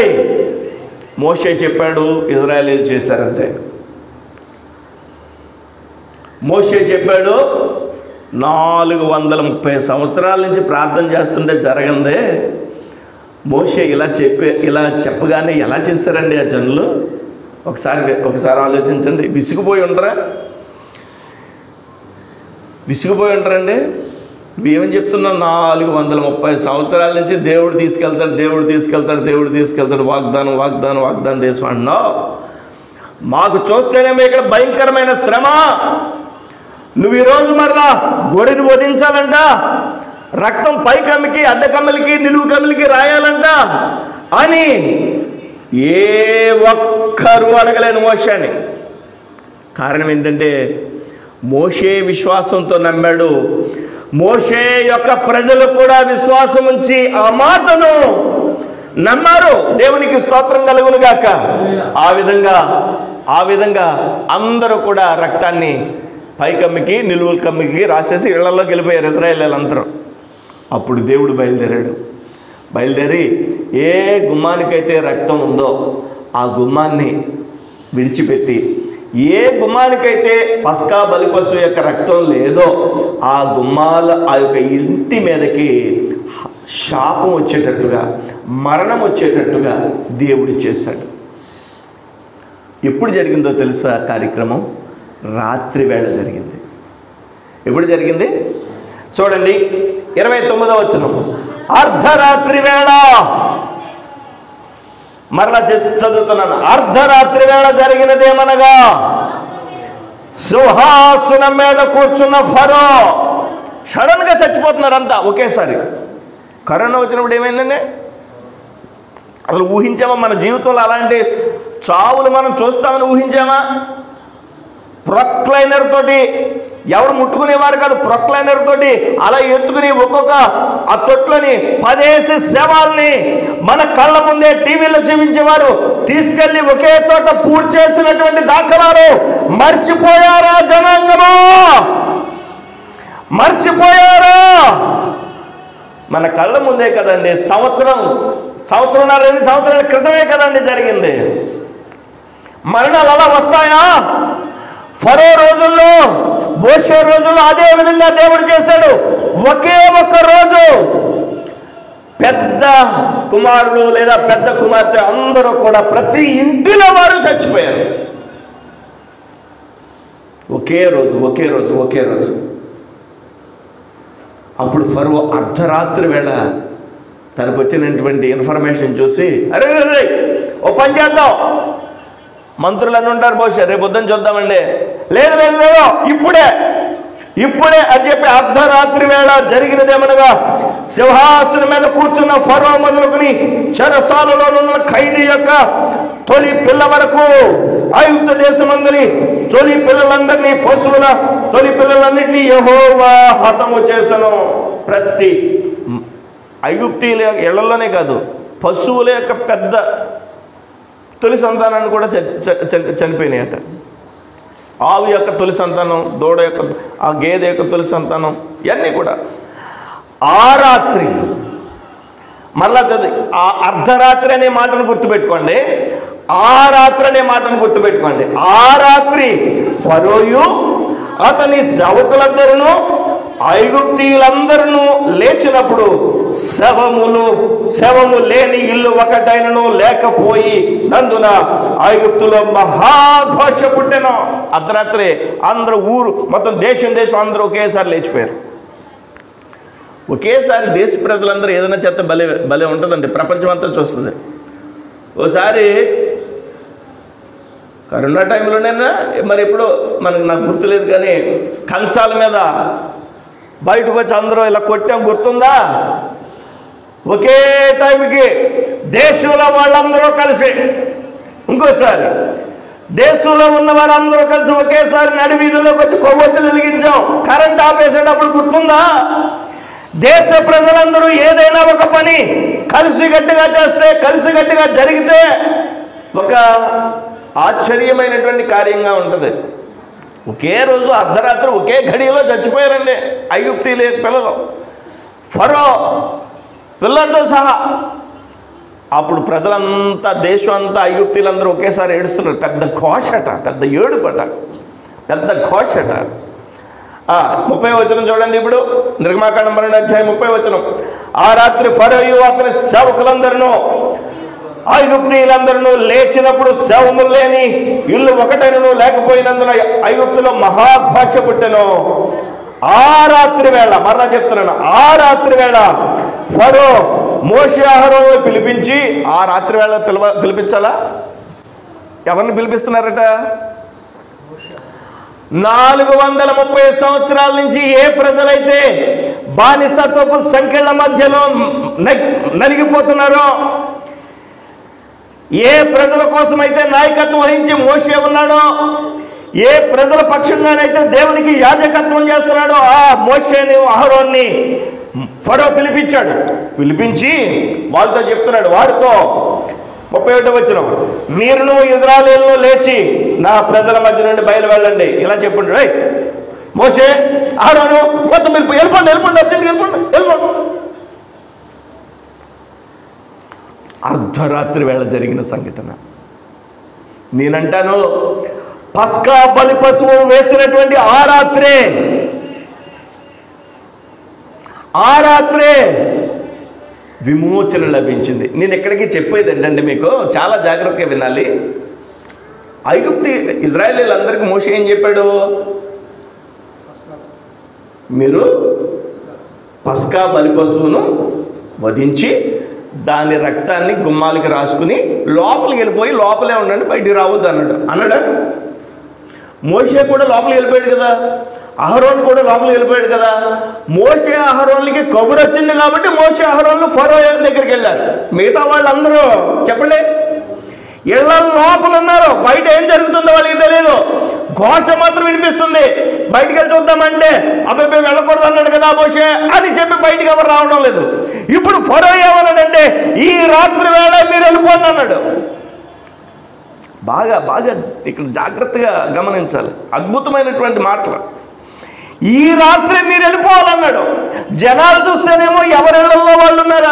మోషే చెప్పాడు, ఇజ్రాయేలీయులు చేశారంతే. మోషే చెప్పాడు. 430 సంవత్సరాల నుంచి ప్రార్థన చేస్తుంటే జరగందే. మోషే ఇలా చెప్పగానే ఎలా చేశారండి ఆ జనులు? ఒకసారి ఆలోచించండి. విసిగిపోయి ఉండరండి. ఏమని చెప్తున్నాం? 430 సంవత్సరాల నుంచి దేవుడు తీసుకెళ్తాడు, వాగ్దానం దేశం అంటున్నావు. మాకు చూస్తేనేమో ఇక్కడ భయంకరమైన శ్రమ. నువ్వు ఈరోజు మరలా గొర్రెని వధించాలంట, రక్తం పై కమ్మికి, అడ్డ కమ్మలకి, నిలువు కమ్మలకి రాయాలంట అని ఏ ఒక్కరు అడగలేని మోషేని. కారణం ఏంటంటే మోషే విశ్వాసంతో నమ్మాడు. మోషే యొక్క ప్రజలు కూడా విశ్వాసం ఉంచి ఆ మాటను నమ్మారు. దేవునికి స్తోత్రం కలుగును గాక. ఆ విధంగా అందరూ కూడా రక్తాన్ని పైకమ్మికి, నిలువుల కమ్మికి రాసేసి ఇళ్లలోకి వెళ్ళిపోయారు ఇజ్రాయేలీయులందరూ. అప్పుడు దేవుడు బయలుదేరి ఏ గుమ్మానికైతే రక్తం ఉందో ఆ గుమ్మాన్ని విడిచిపెట్టి ఏ గుమ్మానికైతే పస్కా బలిపశు యొక్క రక్తం లేదో ఆ యొక్క ఇంటి మీదకి శాపం వచ్చేటట్టుగా, మరణం వచ్చేటట్టుగా దేవుడు చేశాడు. ఎప్పుడు జరిగిందో తెలుసా కార్యక్రమం? రాత్రి వేళ జరిగింది. ఎప్పుడు జరిగింది చూడండి, 29వ వచనం. అర్ధరాత్రి వేళ, మరలా చదువుతున్నాను. అర్ధరాత్రి వేళ జరిగినదేమనగా, సింహాసనం మీద కూర్చున్న ఫరో సడన్గా చచ్చిపోతున్నారు అంతా ఒకేసారి. కరోనా వచ్చినప్పుడు ఏమైందండి? అసలు ఊహించామా? మన జీవితంలో అలాంటి చావులు మనం చూస్తామని ఊహించామా? ప్రొక్లైనర్ తోటి, ఎవరు ముట్టుకునేవారు కాదు, ప్రొక్లైనర్ తోటి అలా ఎత్తుకుని ఒక్కొక్క ఆ తొట్లని 10 శవాల్ని మన కళ్ళ ముందే టీవీలో చూపించేవారు. తీసుకెళ్లి ఒకే చోట పూర్తి చేసినటువంటి దాఖలాలు మర్చిపోయారా జనాంగమా? మర్చిపోయారా? మన కళ్ళ ముందే కదండి, సంవత్సరంన్నర 2 సంవత్సరాల క్రితమే కదండి జరిగింది. మరణాలు అలా వస్తాయా? ఫరో రోజుల్లో, మోషే రోజుల్లో అదే విధంగా దేవుడు చేశాడు. ఒకే ఒక్క రోజు పెద్ద కుమారుడు లేదా పెద్ద కుమార్తె అందరూ కూడా ప్రతి ఇంటిలో వారు చచ్చిపోయారు. ఒకే రోజు. అప్పుడు ఫరో అర్ధరాత్రి వేళ తనకు వచ్చినటువంటి ఇన్ఫర్మేషన్ చూసి, అరే ఓ పని చేద్దాం, మంత్రులు అని ఉంటారు బహుశా, రేపు పొద్దున్న చూద్దామండి, లేదు ఇప్పుడే అని చెప్పి అర్ధరాత్రి వేళ జరిగినదేమనగా, సింహాసనం మీద కూర్చున్న ఫరో మొదలుకుని చెరసాలలో ఉన్న ఖైదీ యొక్క తొలి పిల్ల వరకు, ఐగుప్తు దేశమందరి తొలి పిల్లలందరినీ, పశువుల తొలి పిల్లలన్నింటినీ యెహోవా హతము చేసను. ప్రతి ఐగుప్తీయుల ఇళ్లలోనే కాదు, పశువుల యొక్క పెద్ద తొలి సంతానాన్ని కూడా చనిపోయినాయట. ఆవు యొక్క తొలి సంతానం, దూడ యొక్క, ఆ గేదె యొక్క తొలి సంతానం, ఇవన్నీ కూడా. ఆ రాత్రి, మరలా ఆ అర్ధరాత్రి అనే మాటను గుర్తుపెట్టుకోండి. ఆ రాత్రి ఫరోయు అతని సేవకులందరూ ఐగుప్తీయులందరూ లేచినప్పుడు శవము లేని ఇల్లు ఒకటైనను లేకపోయి నందున ఐగుప్తులో మహాఘోష పుట్టెను. అర్ధరాత్రి అందరూ ఊరు మొత్తం దేశం అందరూ ఒకేసారి లేచిపోయారు. ఒకేసారి దేశ ప్రజలందరూ ఏదైనా చెత్త భలే ఉంటుందండి, ప్రపంచం అంతా చూస్తుంది. ఓసారి కరోనా టైంలోనైనా మరి ఎప్పుడో నాకు గుర్తులేదు కానీ, కంచాల మీద బయటకు వచ్చి అందరూ ఇలా కొట్టాం, గుర్తుందా? ఒకే టైంకి దేశంలో వాళ్ళందరూ కలిసి, ఇంకోసారి దేశంలో ఉన్న వారందరూ కలిసి ఒకేసారి నడి వీధుల్లోకి వచ్చి కొవ్వొత్తులు వెలిగించాం, కరెంట్ ఆపేసేటప్పుడు గుర్తుందా? దేశ ప్రజలందరూ ఏదైనా ఒక పని కలిసికట్టుగా చేస్తే, కలిసికట్టుగా జరిగితే ఒక ఆశ్చర్యమైనటువంటి కార్యంగా ఉంటుంది. ఒకే రోజు అర్ధరాత్రి ఒకే ఘడియలో చచ్చిపోయారండి ఐగుప్తీయుల పిల్లలు, ఫరో పిల్లలతో సహా. అప్పుడు ప్రజలంతా, దేశం అంతా, ఐగుప్తీయులందరూ ఒకేసారి ఏడుస్తున్నారు. పెద్ద ఘోషట, పెద్ద ఏడుపట, పెద్ద ఘోషట. 30వ వచనం చూడండి. ఇప్పుడు నిర్గమాకాండం 12వ అధ్యాయం 30వ వచనం. ఆ రాత్రి ఫరోయు అతని సేవకులందరూ ఐగుప్తీయులందరూ లేచినప్పుడు శవములు లేని ఇల్లు ఒకటైనను లేకపోయినందున ఐగుప్తులో మహాఘోష పుట్టెను. ఆ రాత్రి వేళ, మరలా చెప్తున్నాను, ఆ రాత్రి వేళ ఫరో మోషే అహరోనును పిలిపించి, ఆ రాత్రి వేళ పిలిపించాలా? ఎవరిని పిలిపిస్తున్నారట? 430 సంవత్సరాల నుంచి ఏ ప్రజలైతే బానిసత్వపు సంఖ్యల మధ్యలో నలిగిపోతున్నారో, ఏ ప్రజల కోసమైతే నాయకత్వం వహించి మోషే ఉన్నాడో, ఏ ప్రజల పక్షంగానైతే దేవునికి యాజకత్వం చేస్తున్నాడో, ఆ మోషేని అహరోన్ని ఫరో పిలిపించాడు. పిలిపించి వాళ్ళతో చెప్తున్నాడు, వాడితో 31వ వచనం, మీరును ఇశ్రాయేలును లేచి నా ప్రజల మధ్య నుండి బయలు వెళ్ళండి. ఇలా చెప్పండి, రేయ్ మోషే, అహరోను, మొత్తం మీరు వెళ్ళిపోండి, అర్జెంట్గా వెళ్ళిపోండి. అర్ధరాత్రి వేళ జరిగిన సంఘటన. నేనంటాను, పస్కా బలి పశువు వేసినటువంటి ఆ రాత్రే విమోచన లభించింది. నేను ఎక్కడికి చెప్పేది ఏంటంటే మీకు చాలా జాగ్రత్తగా వినాలి. ఐగుప్తి ఇజ్రాయేలీలందరికీ మోషే ఏం చెప్పాడు? మీరు పస్కా బలి పశువును వధించి దాని రక్తాన్ని గుమ్మాలకి రాసుకుని లోపలికి వెళ్ళిపోయి లోపలే ఉండండి, బయటికి రావద్దు అన్నాడా? మోషే కూడా లోపలికి వెళ్ళిపోయాడు కదా, అహరోన్ కూడా లోపలికి వెళ్ళిపోయాడు కదా. మోషే అహరోన్లకి కబురు వచ్చింది కాబట్టి మోషే అహరోన్లు ఫరో దగ్గరికి వెళ్ళారు. మిగతా వాళ్ళందరూ చెప్పండి ఇళ్ళ లోపల ఉన్నారు, బయట ఏం జరుగుతుందో వాళ్ళకి తెలియదు. ఘోష మాత్రం వినిపిస్తుంది. బయటికి వెళ్ళి చూద్దామంటే అబ్బాయి వెళ్ళకూడదు అన్నాడు కదా మోషే అని చెప్పి బయటికి ఎవరు రావడం లేదు. ఇప్పుడు ఫరో ఏమన్నాడంటే ఈ రాత్రి వేళ మీరు వెళ్ళిపోండి అన్నాడు. బాగా బాగా ఇక్కడ జాగ్రత్తగా గమనించాలి, అద్భుతమైనటువంటి మాటలు. ఈ రాత్రి మీరు వెళ్ళిపోవాలన్నాడు. జనాలు చూస్తేనేమో ఎవరిళ్లలో వాళ్ళు ఉన్నారు,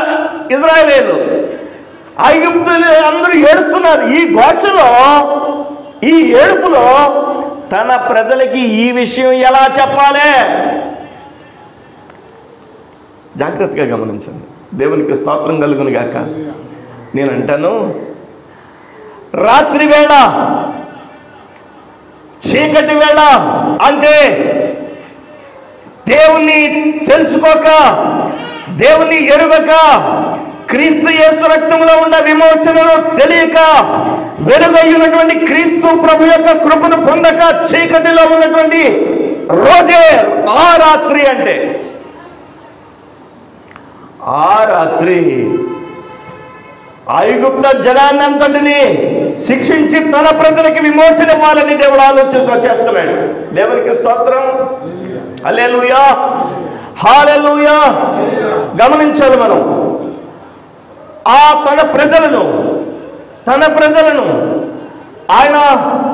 ఇజ్రాయేలీలు. ఐగుప్తులు అందరూ ఏడుస్తున్నారు. ఈ ఘోషలో, ఈ ఏడుపులో తన ప్రజలకి ఈ విషయం ఎలా చెప్పాలి? జాగ్రత్తగా గమనించండి. దేవునికి స్తోత్రం కలుగును గాక. నేను అంటాను, రాత్రి వేళ, చీకటి వేళ అంటే దేవుణ్ణి తెలుసుకోక, దేవుణ్ణి ఎరుగక, క్రీస్తు యేసు రక్తంలో ఉన్న విమోచనను తెలియక, వెలుగైనటువంటి క్రీస్తు ప్రభు యొక్క కృపను పొందక చీకటిలో ఉన్నటువంటి రోజే ఆ రాత్రి. అంటే ఆ రాత్రి ఐగుప్త జనాన్నంతటిని శిక్షించి తన ప్రజలకి విమోచన ఇవ్వాలని దేవుడు ఆలోచన చేస్తున్నాడు. దేవునికి స్తోత్రం, హల్లెలూయా, హల్లెలూయా. గమనించాలి మనం. ఆ తన ప్రజలను ఆయన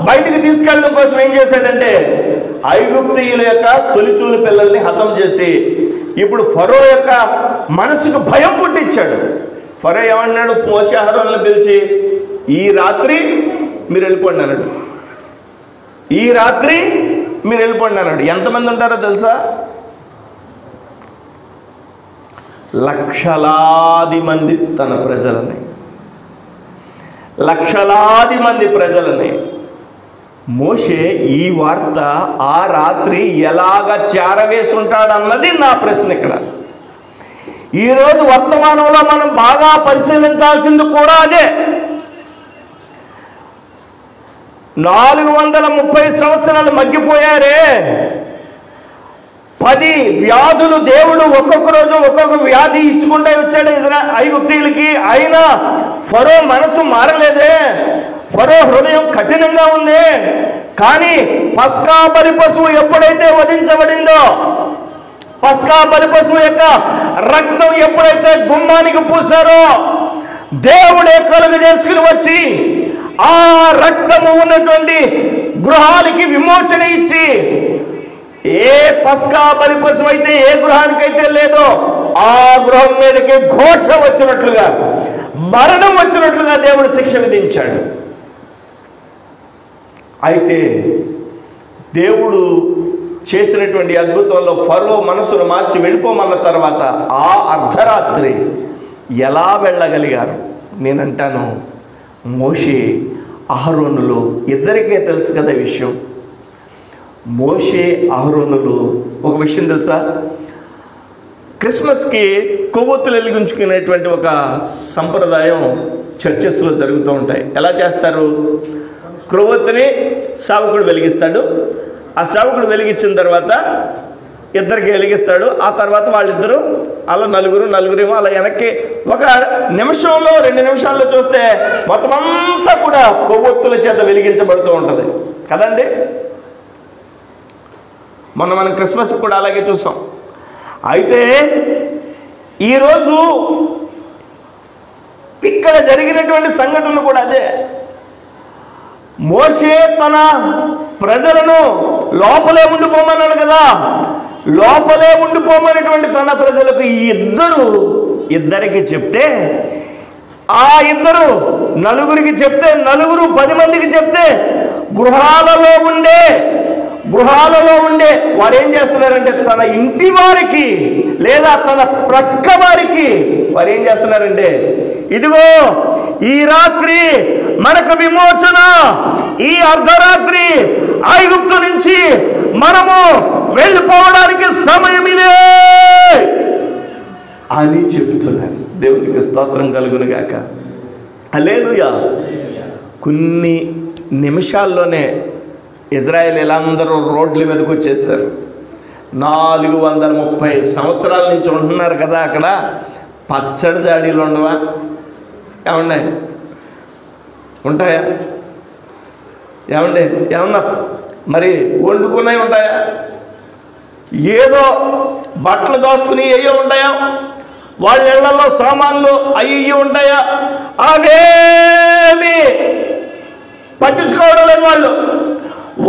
బయటికి తీసుకెళ్ళడం కోసం ఏం చేశాడంటే ఐగుప్తీయుల యొక్క తొలిచూలు పిల్లల్ని హతం చేసి ఇప్పుడు ఫరో యొక్క మనసుకు భయం పుట్టించాడు. ఫరో ఏమన్నాడు? మోషే అహరోనులను పిలిచి ఈ రాత్రి మీరు వెళ్ళిపోండి అన్నాడు. ఈ రాత్రి మీరు వెళ్ళిపోండి అన్నాడు. ఎంతమంది ఉంటారో తెలుసా? లక్షలాది మంది తన ప్రజలని, లక్షలాది మంది ప్రజలని. మోషే ఈ వార్త ఆ రాత్రి ఎలాగ చేరవేసి ఉంటాడన్నది నా ప్రశ్న ఇక్కడ. ఈరోజు వర్తమానంలో మనం బాగా పరిశీలించాల్సింది కూడా అదే. 430 సంవత్సరాలు మగ్గిపోయారే. 10 వ్యాధులు దేవుడు ఒక్కొక్క రోజు ఒక్కొక్క వ్యాధి ఇచ్చుకుంటూ వచ్చాడు ఐగుప్తీయులకి. అయినా ఫరో మనసు మారలేదే, ఫరో హృదయం కఠినంగా ఉంది. కానీ పస్కా బలి పశువు ఎప్పుడైతే వధించబడిందో, పస్కా బలి పశువు యొక్క రక్తం ఎప్పుడైతే గుమ్మానికి పూసారో, దేవుడే కలుగు చేసుకుని వచ్చి ఆ రక్తము ఉన్నటువంటి గృహానికి విమోచన ఇచ్చి, ఏ పస్కా బలి పశువు అయితే ఏ గృహానికైతే లేదో ఆ గృహం మీదకి ఘోష వచ్చినట్లుగా, మరణం వచ్చినట్లుగా దేవుడు శిక్ష విధించాడు. అయితే దేవుడు చేసినటువంటి అద్భుతంలో ఫరో మనసును మార్చి వెళ్ళిపోమన్న తర్వాత ఆ అర్ధరాత్రి ఎలా వెళ్ళగలిగారు? నేనంటాను, మోషే అహరోనులు ఇద్దరికే తెలుసు కదా విషయం. మోషే అహరోనులు ఒక విషయం తెలుసా? క్రిస్మస్కి కొవ్వొత్తులు వెలిగించుకునేటువంటి ఒక సంప్రదాయం చర్చెస్లో జరుగుతూ ఉంటాయి. ఎలా చేస్తారు? కొవ్వొత్తుని సేవకుడు వెలిగిస్తాడు. ఆ సేవకుడు వెలిగించిన తర్వాత ఇద్దరికి వెలిగిస్తాడు. ఆ తర్వాత వాళ్ళిద్దరూ అలా నలుగురేమో అలా వెనక్కి ఒక నిమిషంలో 2 నిమిషాల్లో చూస్తే మొత్తం అంతా కూడా కొవ్వొత్తుల చేత వెలిగించబడుతూ ఉంటుంది కదండి. మనం క్రిస్మస్ కూడా అలాగే చూసాం. అయితే ఈరోజు ఇక్కడ జరిగినటువంటి సంఘటన కూడా అదే. మోషే తన ప్రజలను లోపలే ఉండిపోమన్నాడు కదా. లోపలే ఉండిపోమన్నటువంటి తన ప్రజలకు ఇద్దరికి చెప్తే, ఆ ఇద్దరు నలుగురికి చెప్తే, నలుగురు 10 మందికి చెప్తే గృహాలలో ఉండే వారు ఏం చేస్తున్నారంటే తన ఇంటి వారికి లేదా తన ప్రక్క వారికి వారు ఏం చేస్తున్నారంటే, ఇదిగో ఈ రాత్రి మనకు విమోచన, ఈ అర్ధరాత్రి ఐగుప్తు నుంచి మనము వెళ్ళిపోవడానికి సమయమిలే అని చెబుతున్నారు. దేవునికి స్తోత్రం కలుగును గాక. హల్లెలూయా. కొన్ని నిమిషాల్లోనే ఇజ్రాయేలీలందరూ రోడ్ల మీదకి వచ్చేసారు. 430 సంవత్సరాల నుంచి ఉంటున్నారు కదా అక్కడ. పచ్చడి జాడీలు ఉండవా? ఏమన్నా ఉంటాయా? ఏమండి ఏమన్నా మరి వండుకున్నాయి ఉంటాయా? ఏదో బట్టలు దోసుకుని అయ్యో ఉంటాయా? వాళ్ళ ఇళ్లలో సామాన్లు అయ్యి ఉంటాయా? అవేమి పట్టించుకోవడం లేదు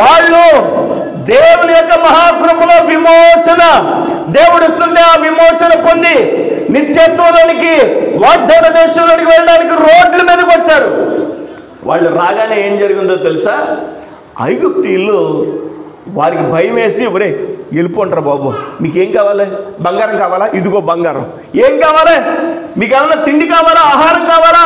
వాళ్ళు దేవుని యొక్క మహాకృపలో విమోచన దేవుడు ఇస్తుంటే ఆ విమోచన పొంది నిత్యత్వంలోనికి వాగ్దాన దేశంలోనికి వెళ్ళడానికి రోడ్ల మీదకి వచ్చారు. వాళ్ళు రాగానే ఏం జరిగిందో తెలుసా? ఐగుప్తీయులు వారికి భయం వేసి, ఒరే వెళ్ళిపోంటారు బాబు, మీకేం కావాలి? బంగారం కావాలా? ఇదిగో బంగారం. ఏం కావాలి? మీకు ఏమన్నా తిండి కావాలా? ఆహారం కావాలా?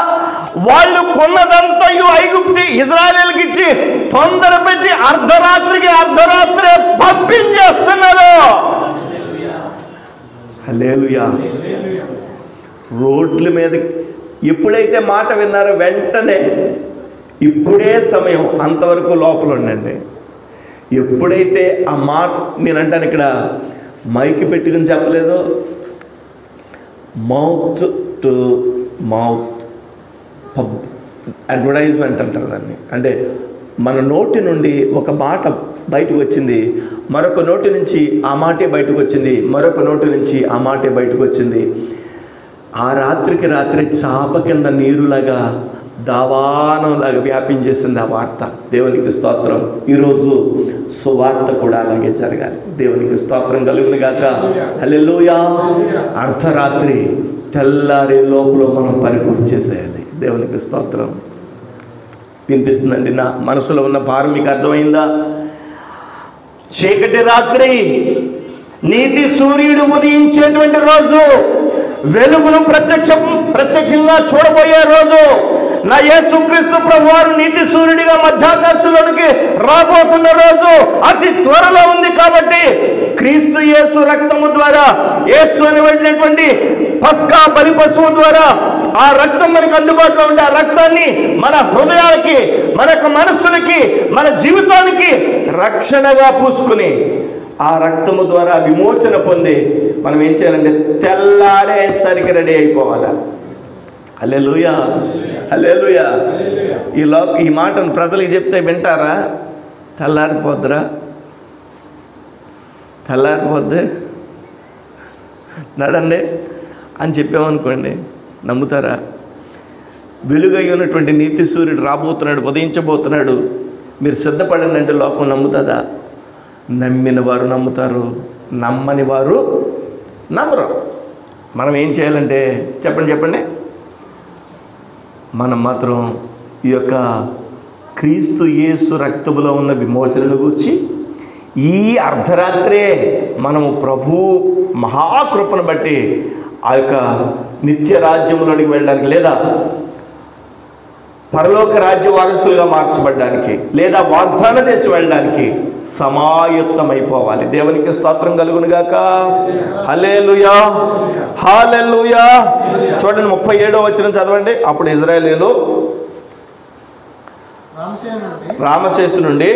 వాళ్ళు కొన్నదంతా ఐగుప్తి ఇజ్రాయేలుకి ఇచ్చి తొందర పెట్టి అర్ధరాత్రే పంపించేస్తున్నారు. హల్లెలూయా. రోడ్ల మీద ఎప్పుడైతే మాట విన్నారో వెంటనే ఇప్పుడే సమయం, అంతవరకు లోపల ఉండండి. ఎప్పుడైతే ఆ మాట, నేనంటాను ఇక్కడ మైక్ పెట్టుకుని చెప్పలేదు, మౌత్ టు మౌత్ అడ్వర్టైజ్మెంట్ అంటారు దాన్ని. అంటే మన నోటి నుండి ఒక మాట బయటకు వచ్చింది, మరొక నోటి నుంచి ఆ మాటే బయటకు వచ్చింది, మరొక నోటి నుంచి ఆ మాటే బయటకు వచ్చింది. ఆ రాత్రికి రాత్రి చాప కింద నీరులాగా దావానంలాగా వ్యాపించేసింది ఆ వార్త. దేవునికి స్తోత్రం. ఈరోజు సువార్త కూడా అలాగే జరగాలి. దేవునికి స్తోత్రం కలుగును గాక. హల్లెలూయా. అర్ధరాత్రి తెల్లారి లోపల మనం పని పూర్తి చేసేయాలి. దేవునికి స్తోత్రం. వినిపిస్తుందండి? నా మనసులో ఉన్న భారం మీకు అర్థమైందా? చీకటి రాత్రి, నీతి సూర్యుడు ఉదయించేటువంటి రోజు, వెలుగును ప్రత్యక్షంగా చూడబోయే రోజు, నా యేసుక్రీస్తు ప్రభువారు నీతి సూర్యుడిగా మధ్యాకాశంలోనికి రాబోతున్న రోజు అతి త్వరలో ఉంది. కాబట్టి క్రీస్తు యేసు రక్తము ద్వారా, యేసు అనబడినటువంటి పస్కా బలి పశువు ద్వారా ఆ రక్తం మనకు అందుబాటులో ఉండే ఆ రక్తాన్ని మన హృదయాలకి, మన మనస్సులకి, మన జీవితానికి రక్షణగా పూసుకుని ఆ రక్తము ద్వారా విమోచన పొంది మనం ఏం చేయాలంటే తెల్లారేసరికి రెడీ అయిపోవాలి. హల్లెలూయా. హల్లెలూయా. ఈ మాటను ప్రజలకు చెప్తే వింటారా? తెల్లారిపోద్దురా? తెల్లారిపోద్ది నడండి అని చెప్పామనుకోండి, నమ్ముతారా? వెలుగై ఉన్నటువంటి నీతి సూర్యుడు రాబోతున్నాడు, ఉదయించబోతున్నాడు, మీరు సిద్ధపడండి అంటే లోకం నమ్ముతుందా? నమ్మిన వారు నమ్ముతారు, నమ్మని వారు నమ్మరు. మనం ఏం చేయాలంటే చెప్పండి, మనం మాత్రం ఈ యొక్క క్రీస్తు యేసు రక్తములో ఉన్న విమోచనను గూర్చి ఈ అర్ధరాత్రే మనము ప్రభు మహాకృపను బట్టి ఆ యొక్క నిత్య రాజ్యంలోనికి వెళ్ళడానికి, లేదా పరలోక రాజ్య వారసులుగా మార్చబడ్డానికి, లేదా వాగ్దాన దేశం వెళ్ళడానికి సమాయుక్తమైపోవాలి. దేవునికి స్తోత్రం కలుగును గాక. హల్లెలూయా. హల్లెలూయా. చూడండి 37వ వచనం చదవండి. అప్పుడు ఇశ్రాయేలీయులు రామశేషు నుండి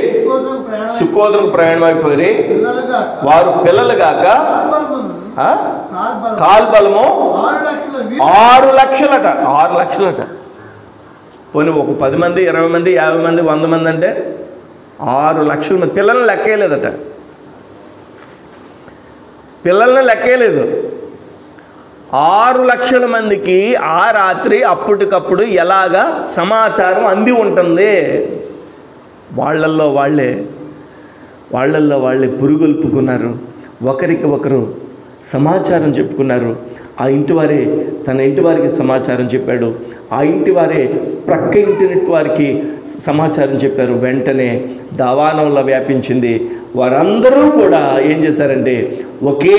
సుక్కోతుకు ప్రయాణమైపోయి వారు పిల్లలు గాక కాల్బలము 6 లక్షలట. 6 లక్షలట. పోనీ ఒక 10 మంది, 20 మంది, 50 మంది, 100 మంది అంటే 6 లక్షల మంది. పిల్లల్ని లెక్కేయలేదట. పిల్లల్ని లెక్కేయలేదు. 6 లక్షల మందికి ఆ రాత్రి అప్పటికప్పుడు ఎలాగా సమాచారం అంది ఉంటుంది. వాళ్ళల్లో వాళ్ళే పురుగొల్పుకున్నారు, ఒకరికి ఒకరు సమాచారం చెప్పుకున్నారు. ఆ ఇంటి వారే తన ఇంటి వారికి సమాచారం చెప్పాడు. ఆ ఇంటి వారే ప్రక్క ఇంటి వారికి సమాచారం చెప్పారు. వెంటనే దావానంలో వ్యాపించింది. వారందరూ కూడా ఏం చేశారంటే ఒకే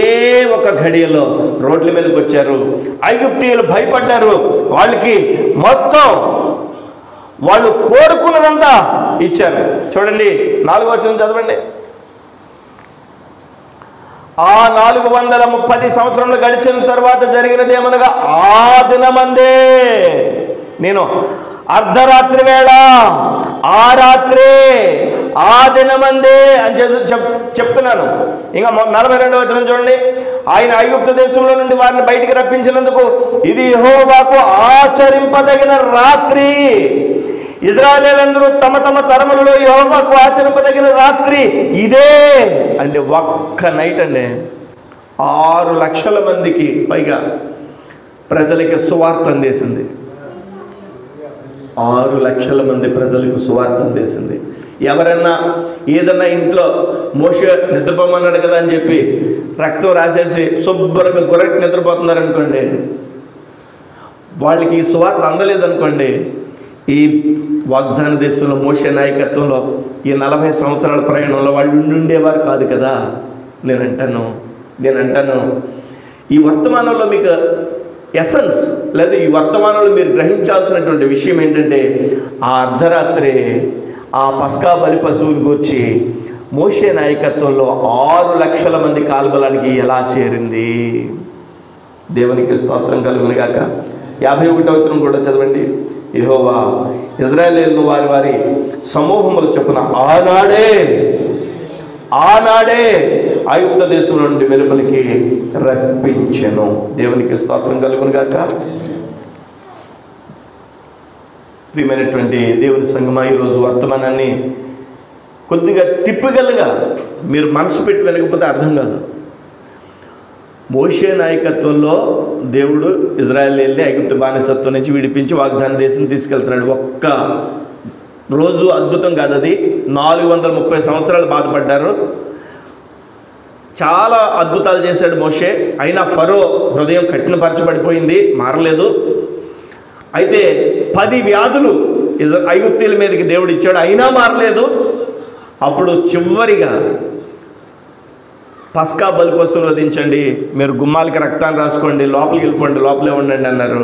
ఒక ఘడియలో రోడ్ల మీదకి వచ్చారు. ఐగుప్తీయులు భయపడ్డారు. వాళ్ళకి మొత్తం వాళ్ళు కోరుకున్నదంతా ఇచ్చారు. చూడండి 4వ వచనం చదవండి. ఆ 430 సంవత్సరములు గడిచిన తర్వాత జరిగినదేమనగా, ఆ దినమందే నేను అర్ధరాత్రి వేళ, ఆ రాత్రే, ఆ దినమందే అని చెప్తున్నాను. ఇంకా 42వ వచనం చూడండి. ఆయన ఐగుప్తు దేశంలో నుండి వారిని బయటికి రప్పించినందుకు ఇది యెహోవాకు ఆచరింపదగిన రాత్రి. ఇశ్రాయేలీయులందరూ తమ తమ తరములలో యెహోవాకు ఆచరింపదగిన రాత్రి ఇదే. అంటే ఒక్క నైట్ అండి 6 లక్షల మందికి పైగా ప్రజలకి సువార్త అందేసింది. 6 లక్షల మంది ప్రజలకు సువార్త అందేసింది. ఎవరన్నా ఏదన్నా ఇంట్లో మోషే నిద్రపోమన్నాడు కదా అని చెప్పి రక్తం రాసేసి శుభ్రంగా గొర్రెకి నిద్రపోతున్నారనుకోండి, వాళ్ళకి ఈ సువార్త అందలేదనుకోండి, ఈ వాగ్దాన దేశంలో మోషే నాయకత్వంలో ఈ 40 సంవత్సరాల ప్రయాణంలో వాళ్ళు ఉండేవారు కాదు కదా. నేను అంటాను ఈ వర్తమానంలో మీకు ఎసెన్స్ లేదా ఈ వర్తమానంలో మీరు గ్రహించాల్సినటువంటి విషయం ఏంటంటే, ఆ అర్ధరాత్రి ఆ పస్కా బలి పశువుని గూర్చి మోషే నాయకత్వంలో 6 లక్షల మంది కాల్బలానికి ఎలా చేరింది. దేవునికి స్తోత్రం కలుగును గాక. 51వ వచనం కూడా చదవండి. యెహోవా ఇశ్రాయేలీయులను వారి వారి సమూహములు చొప్పున ఆనాడే ఐగుప్తు దేశం నుండి వెలుపలికి రప్పించెను. దేవునికి స్తోత్రం కలుగును గాక. ప్రియమైనటువంటి దేవుని సంగమా, ఈరోజు వర్తమానాన్ని కొద్దిగా టిపికల్గా మీరు మనసు పెట్టి వినకపోతే అర్థం కాదు. మోషే నాయకత్వంలో దేవుడు ఇశ్రాయేలీయుల్ని ఐగుప్తు బానిసత్వం నుంచి విడిపించి వాగ్దాన దేశం తీసుకెళ్తున్నాడు. ఒక్క రోజు అద్భుతం కాదు అది. 430 సంవత్సరాలు బాధపడ్డారు. చాలా అద్భుతాలు చేశాడు మోషే. అయినా ఫరో హృదయం కఠినపరచబడిపోయింది, మారలేదు. అయితే 10 వ్యాధులు ఐగుప్తీయుల మీదకి దేవుడు ఇచ్చాడు, అయినా మారలేదు. అప్పుడు చివరిగా పస్కా బలి పశువును వధించండి, మీరు గుమ్మాలకి రక్తాన్ని రాసుకోండి, లోపలికి వెళ్ళిపోండి, లోపలే ఉండండి అన్నారు.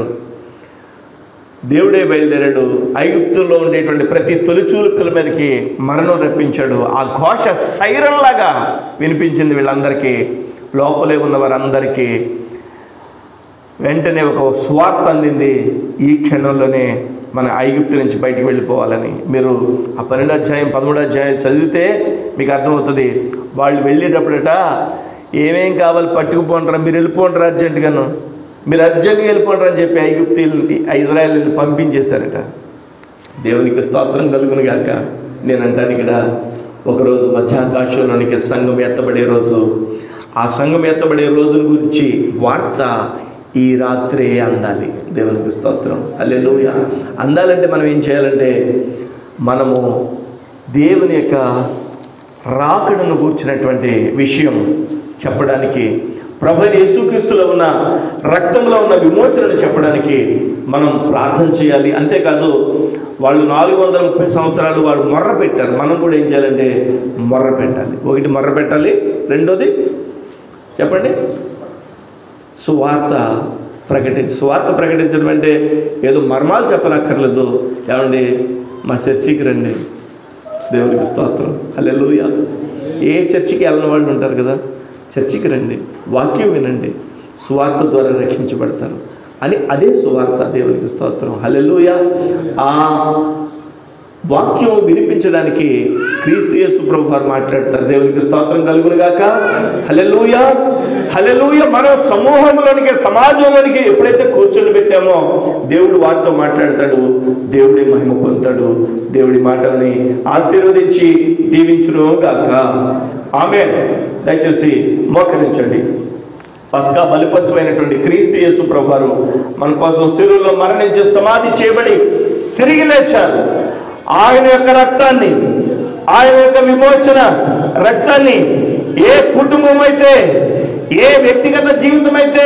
దేవుడే బయలుదేరాడు. ఐగుప్తుల్లో ఉండేటువంటి ప్రతి తొలిచూలు పిల్ల మీదకి మరణం రప్పించాడు. ఆ ఘోష సైరన్లాగా వినిపించింది వీళ్ళందరికీ, లోపలే ఉన్న వారందరికీ. వెంటనే ఒక సువార్త అందింది, ఈ క్షణంలోనే మన ఐగుప్తు నుంచి బయటికి వెళ్ళిపోవాలని. మీరు ఆ 12వ అధ్యాయం 13వ అధ్యాయం చదివితే మీకు అర్థమవుతుంది. వాళ్ళు వెళ్ళేటప్పుడట ఏమేం కావాలి పట్టుకుపోంటారా, మీరు వెళ్ళిపోంటారా అర్జెంటుగాను, మీరు అర్జెంటుగా వెళ్ళిపోంటారు అని చెప్పి ఇశ్రాయేలీయులను పంపించేశారట. దేవునికి స్తోత్రం కలుగును గాక. నేను అంటాను ఇక్కడ ఒకరోజు మధ్యాకాశంలోనికి సంఘం ఎత్తబడే రోజు, ఆ సంఘం ఎత్తబడే రోజుల గురించి వార్త ఈ రాత్రే అందాలి. దేవునికి స్తోత్రం, హల్లెలూయా. అందాలంటే మనం ఏం చేయాలంటే, మనము దేవుని యొక్క రాకడను కూర్చున్నటువంటి విషయం చెప్పడానికి, ప్రభువైన యేసుక్రీస్తులో ఉన్న రక్తంలో ఉన్న విమోచనను చెప్పడానికి మనం ప్రార్థన చేయాలి. అంతేకాదు, వాళ్ళు 430 సంవత్సరాలు వాళ్ళు మొర్ర పెట్టారు. మనం కూడా ఏం చేయాలంటే మొర్ర పెట్టాలి. ఒకటి మొర్ర పెట్టాలి, రెండోది చెప్పండి సువార్త ప్రకటించడం అంటే ఏదో మర్మాలు చెప్పనక్కర్లేదు. ఏమండి మా చర్చికి రండి, దేవునికి స్తోత్రం, హల్లెలూయా. ఏ చర్చికి వెళ్ళిన వాళ్ళు ఉంటారు కదా, చర్చికి రండి, వాక్యం వినండి, సువార్త ద్వారా రక్షించబడతారు అని. అదే సువార్త. దేవునికి స్తోత్రం, హల్లెలూయా. ఆ వాక్యం వినిపించడానికి క్రీస్తు యేసు ప్రభువు వారు మాట్లాడతారు. దేవునికి స్తోత్రం కలుగును గాక, హల్లెలూయా, హల్లెలూయా. మనం సమూహంలోనికి, సమాజంలోనికి ఎప్పుడైతే కూర్చొని పెట్టామో దేవుడు వారితో మాట్లాడతాడు, దేవుడే మహిమ పొందుతాడు. దేవుడి మాటల్ని ఆశీర్వదించి దీవించును గాక, ఆమేన్. దయచేసి మోకరించండి. పస్కా బలిపశువైనటువంటి క్రీస్తు యేసు ప్రభువు వారు మన కోసం శిలువలో మరణించి సమాధి చేయబడి తిరిగి లేచారు. ఆయన యొక్క రక్తాన్ని, ఆయన యొక్క విమోచన రక్తాన్ని ఏ కుటుంబం అయితే, ఏ వ్యక్తిగత జీవితం అయితే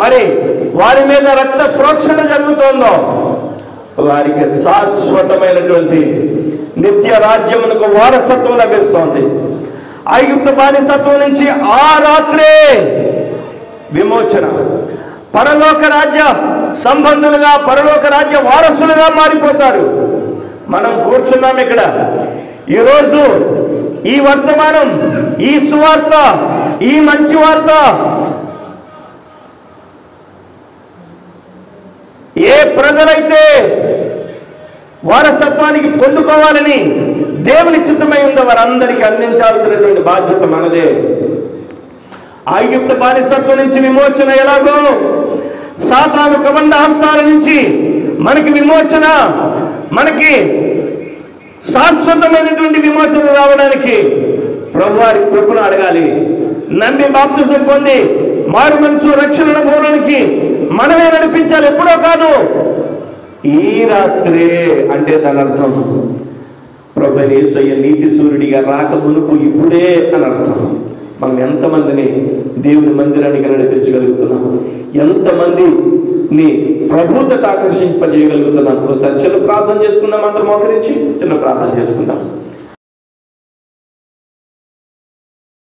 మరి వారి మీద రక్త ప్రోక్షణ జరుగుతోందో వారికి శాశ్వతమైనటువంటి నిత్య రాజ్యమునకు వారసత్వం లభిస్తోంది. ఐగుప్తు బానిసత్వం నుంచి ఆ రాత్రే విమోచన, పరలోక రాజ్య సంబంధులుగా, పరలోక రాజ్య వారసులుగా మారిపోతారు. మనం కూర్చున్నాం ఇక్కడ. ఈరోజు ఈ వర్తమానం, ఈ సువార్త, ఈ మంచి వార్త ఏ ప్రజలైతే వారసత్వానికి పొందుకోవాలని దేవుని చిత్తమై ఉందో వారందరికీ అందించాల్సినటువంటి బాధ్యత మనదే. ఐగుప్తు బానిసత్వం నుంచి విమోచన ఎలాగో, సాతాను కబంధ హస్తాల నుంచి మనకి విమోచన, మనకి శాశ్వతమైనటువంటి విమోచన రావడానికి ప్రభువారి కృపను అడగాలి. నమ్మి బాప్తిసం పొంది మారు మనసు రక్షణ అనుభవానికి మనమే నడిపించాలి, ఎప్పుడో కాదు, ఈ రాత్రే. అంటే దాని అర్థం ప్రభువైన యేసయ్య నీతి సూర్యుడిగా రాక మునుపు ఇప్పుడే అని అర్థం. మనం ఎంతమందిని దేవుని మందిరానికి నడిపించగలుగుతున్నాం, ఎంతమందిని ప్రభువుతో ఆకర్షింపజేయగలుగుతున్నాం. ఒకసారి చిన్న ప్రార్థన చేసుకుందాం, అందరం మోకరించి చిన్న ప్రార్థన చేసుకుందాం.